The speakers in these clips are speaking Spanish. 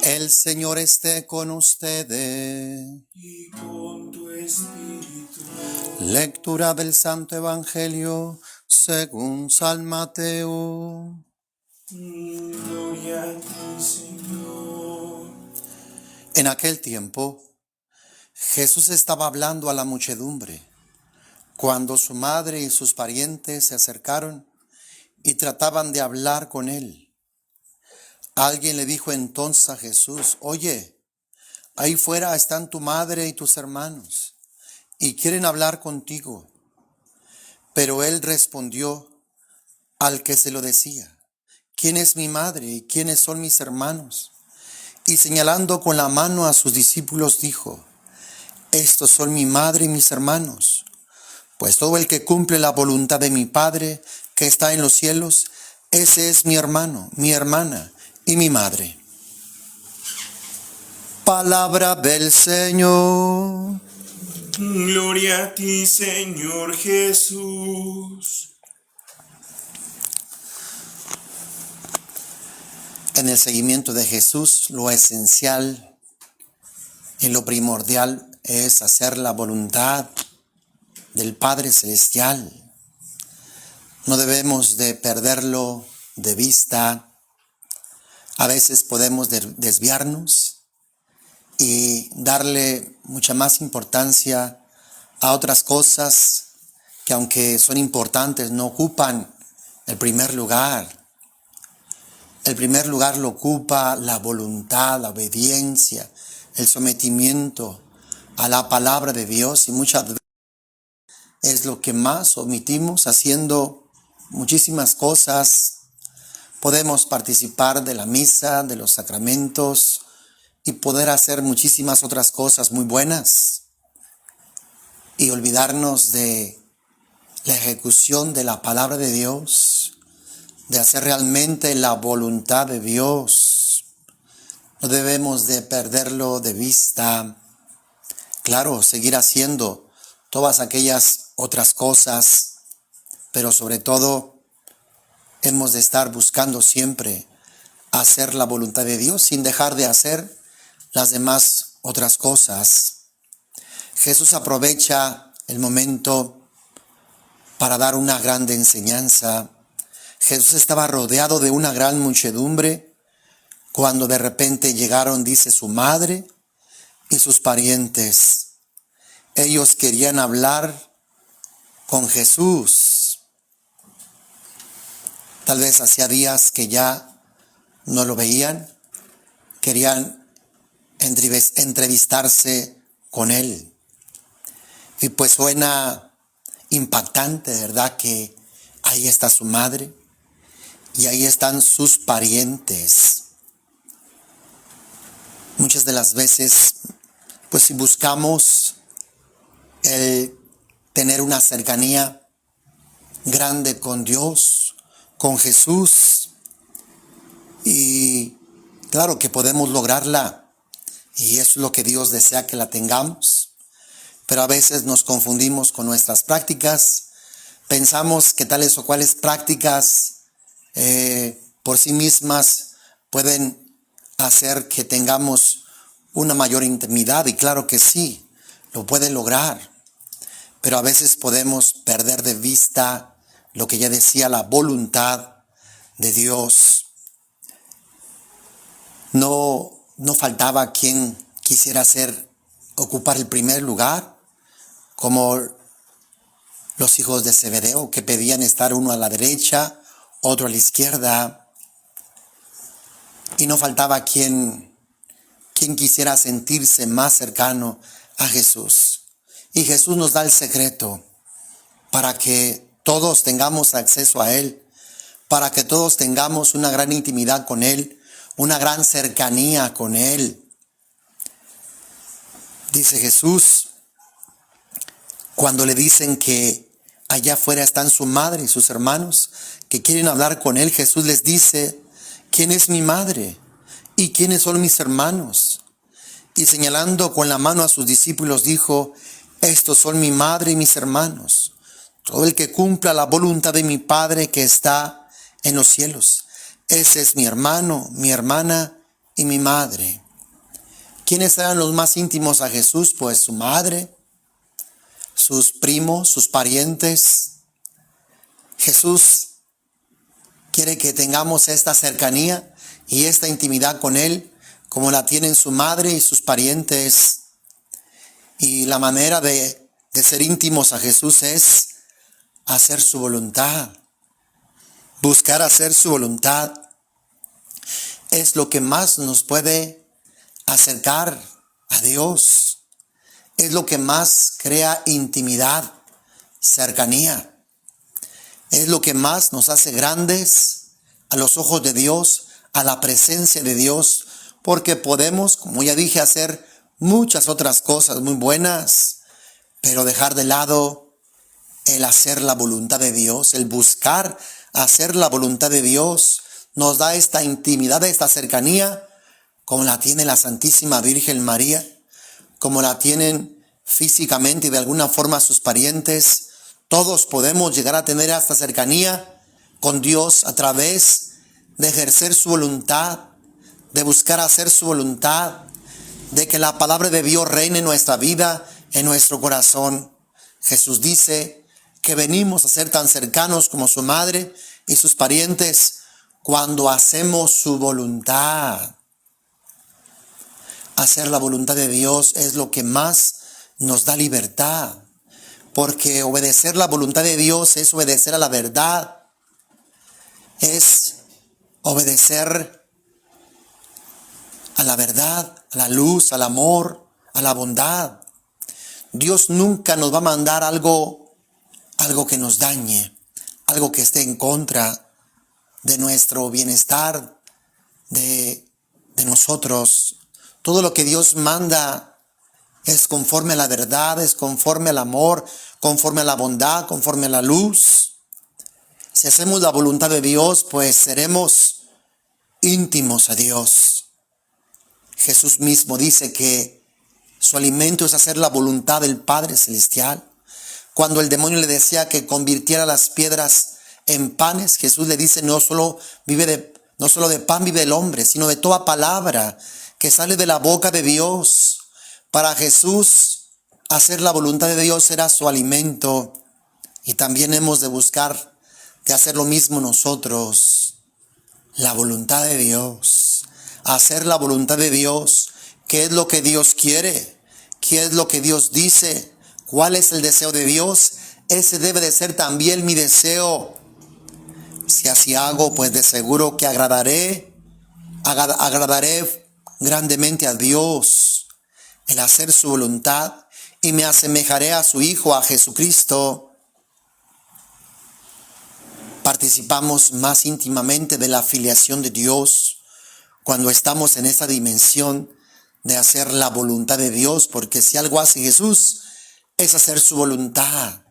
El Señor esté con ustedes. Y con tu espíritu. Lectura del Santo Evangelio según San Mateo. Gloria a ti, Señor. En aquel tiempo, Jesús estaba hablando a la muchedumbre, cuando su madre y sus parientes se acercaron y trataban de hablar con él. Alguien le dijo entonces a Jesús: Oye, ahí fuera están tu madre y tus hermanos, y quieren hablar contigo. Pero él respondió al que se lo decía: ¿Quién es mi madre y quiénes son mis hermanos? Y señalando con la mano a sus discípulos dijo: Estos son mi madre y mis hermanos. Pues todo el que cumple la voluntad de mi Padre que está en los cielos, ese es mi hermano, mi hermana y mi madre. Palabra del Señor. Gloria a ti, Señor Jesús. En el seguimiento de Jesús, lo esencial y lo primordial es hacer la voluntad del Padre Celestial. No debemos de perderlo de vista. A veces podemos desviarnos y darle mucha más importancia a otras cosas que, aunque son importantes, no ocupan el primer lugar. El primer lugar lo ocupa la voluntad, la obediencia, el sometimiento a la palabra de Dios, y muchas veces es lo que más omitimos haciendo muchísimas cosas. Podemos participar de la misa, de los sacramentos y poder hacer muchísimas otras cosas muy buenas y olvidarnos de la ejecución de la palabra de Dios, de hacer realmente la voluntad de Dios. No debemos de perderlo de vista. Claro, seguir haciendo todas aquellas otras cosas, pero sobre todo hemos de estar buscando siempre hacer la voluntad de Dios sin dejar de hacer las demás otras cosas. Jesús aprovecha el momento para dar una grande enseñanza. Jesús estaba rodeado de una gran muchedumbre cuando de repente llegaron, dice, su madre y sus parientes. Ellos querían hablar con Jesús. Tal vez hacía días que ya no lo veían. Querían entrevistarse con él. Y pues suena impactante, ¿verdad? Que ahí está su madre y ahí están sus parientes. Muchas de las veces, pues si buscamos el tener una cercanía grande con Dios, con Jesús, y claro que podemos lograrla, y eso es lo que Dios desea que la tengamos, pero a veces nos confundimos con nuestras prácticas. Pensamos que tales o cuales prácticas por sí mismas pueden hacer que tengamos una mayor intimidad, y claro que sí, lo puede lograr, pero a veces podemos perder de vista lo que ya decía, la voluntad de Dios. No faltaba quien quisiera ocupar el primer lugar, como los hijos de Zebedeo, que pedían estar uno a la derecha, otro a la izquierda. Y no faltaba quien quisiera sentirse más cercano a Jesús. Y Jesús nos da el secreto para que todos tengamos acceso a Él, para que todos tengamos una gran intimidad con Él, una gran cercanía con Él. Dice Jesús, cuando le dicen que allá afuera están su madre y sus hermanos que quieren hablar con Él, Jesús les dice: ¿Quién es mi madre y quiénes son mis hermanos? Y señalando con la mano a sus discípulos dijo: Estos son mi madre y mis hermanos. Todo el que cumpla la voluntad de mi Padre que está en los cielos, ese es mi hermano, mi hermana y mi madre. ¿Quiénes eran los más íntimos a Jesús? Pues su madre, sus primos, sus parientes. Jesús quiere que tengamos esta cercanía y esta intimidad con Él, como la tienen su madre y sus parientes. Y la manera de ser íntimos a Jesús es hacer su voluntad. Buscar hacer su voluntad es lo que más nos puede acercar a Dios. Es lo que más crea intimidad, cercanía. Es lo que más nos hace grandes a los ojos de Dios, a la presencia de Dios, porque podemos, como ya dije, hacer muchas otras cosas muy buenas, pero dejar de lado el hacer la voluntad de Dios, el buscar hacer la voluntad de Dios, nos da esta intimidad, esta cercanía, como la tiene la Santísima Virgen María, como la tienen físicamente y de alguna forma sus parientes. Todos podemos llegar a tener esta cercanía con Dios a través de ejercer su voluntad, de buscar hacer su voluntad, de que la palabra de Dios reine en nuestra vida, en nuestro corazón. Jesús dice que venimos a ser tan cercanos como su madre y sus parientes cuando hacemos su voluntad. Hacer la voluntad de Dios es lo que más nos da libertad, porque obedecer la voluntad de Dios es obedecer a la verdad, es obedecer a la verdad, a la luz, al amor, a la bondad. Dios nunca nos va a mandar algo que nos dañe, algo que esté en contra de nuestro bienestar, de nosotros. Todo lo que Dios manda es conforme a la verdad, es conforme al amor, conforme a la bondad, conforme a la luz. Si hacemos la voluntad de Dios, pues seremos íntimos a Dios. Jesús mismo dice que su alimento es hacer la voluntad del Padre Celestial. Cuando el demonio le decía que convirtiera las piedras en panes, Jesús le dice, no solo de pan vive el hombre, sino de toda palabra que sale de la boca de Dios. Para Jesús, hacer la voluntad de Dios era su alimento. Y también hemos de buscar de hacer lo mismo nosotros. La voluntad de Dios. Hacer la voluntad de Dios. ¿Qué es lo que Dios quiere? ¿Qué es lo que Dios dice? ¿Cuál es el deseo de Dios? Ese debe de ser también mi deseo. Si así hago, pues de seguro que agradaré grandemente a Dios. El hacer su voluntad, y me asemejaré a su Hijo, a Jesucristo. Participamos más íntimamente de la filiación de Dios cuando estamos en esa dimensión de hacer la voluntad de Dios, porque si algo hace Jesús es hacer su voluntad.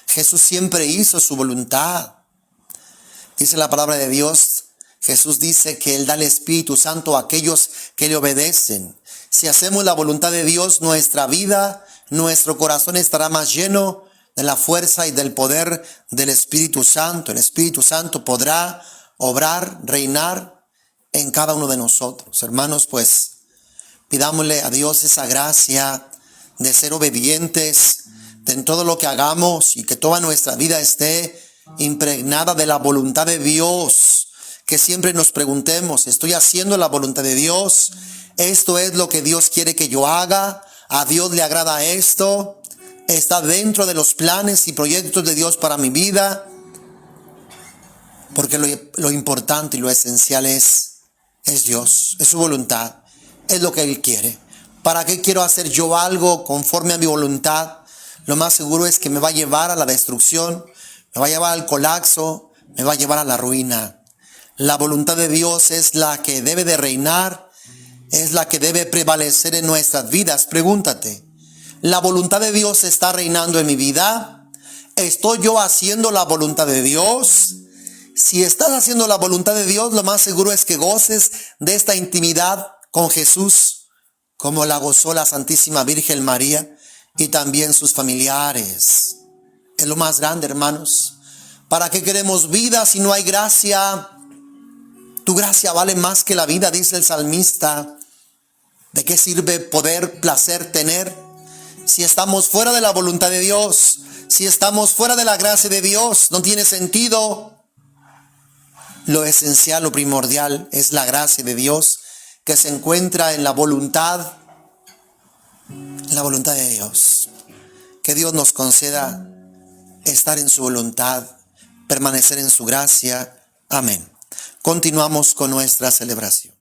Jesús siempre hizo su voluntad. Dice la palabra de Dios, Jesús dice que Él da el Espíritu Santo a aquellos que le obedecen. Si hacemos la voluntad de Dios, nuestra vida, nuestro corazón estará más lleno de la fuerza y del poder del Espíritu Santo. El Espíritu Santo podrá obrar, reinar en cada uno de nosotros. Hermanos, pues pidámosle a Dios esa gracia de ser obedientes en todo lo que hagamos y que toda nuestra vida esté impregnada de la voluntad de Dios. Que siempre nos preguntemos, ¿estoy haciendo la voluntad de Dios? ¿Esto es lo que Dios quiere que yo haga? ¿A Dios le agrada esto? ¿Está dentro de los planes y proyectos de Dios para mi vida? Porque lo importante y lo esencial es Dios, es su voluntad, es lo que Él quiere. ¿Para qué quiero hacer yo algo conforme a mi voluntad? Lo más seguro es que me va a llevar a la destrucción, me va a llevar al colapso, me va a llevar a la ruina. La voluntad de Dios es la que debe de reinar, es la que debe prevalecer en nuestras vidas. Pregúntate, ¿la voluntad de Dios está reinando en mi vida? ¿Estoy yo haciendo la voluntad de Dios? Si estás haciendo la voluntad de Dios, lo más seguro es que goces de esta intimidad con Jesús, como la gozó la Santísima Virgen María y también sus familiares. Es lo más grande, hermanos. ¿Para qué queremos vida si no hay gracia? Tu gracia vale más que la vida, dice el salmista. ¿De qué sirve poder, placer tener si estamos fuera de la voluntad de Dios? Si estamos fuera de la gracia de Dios, no tiene sentido. Lo esencial, lo primordial es la gracia de Dios que se encuentra en la voluntad de Dios. Que Dios nos conceda estar en su voluntad, permanecer en su gracia. Amén. Continuamos con nuestra celebración.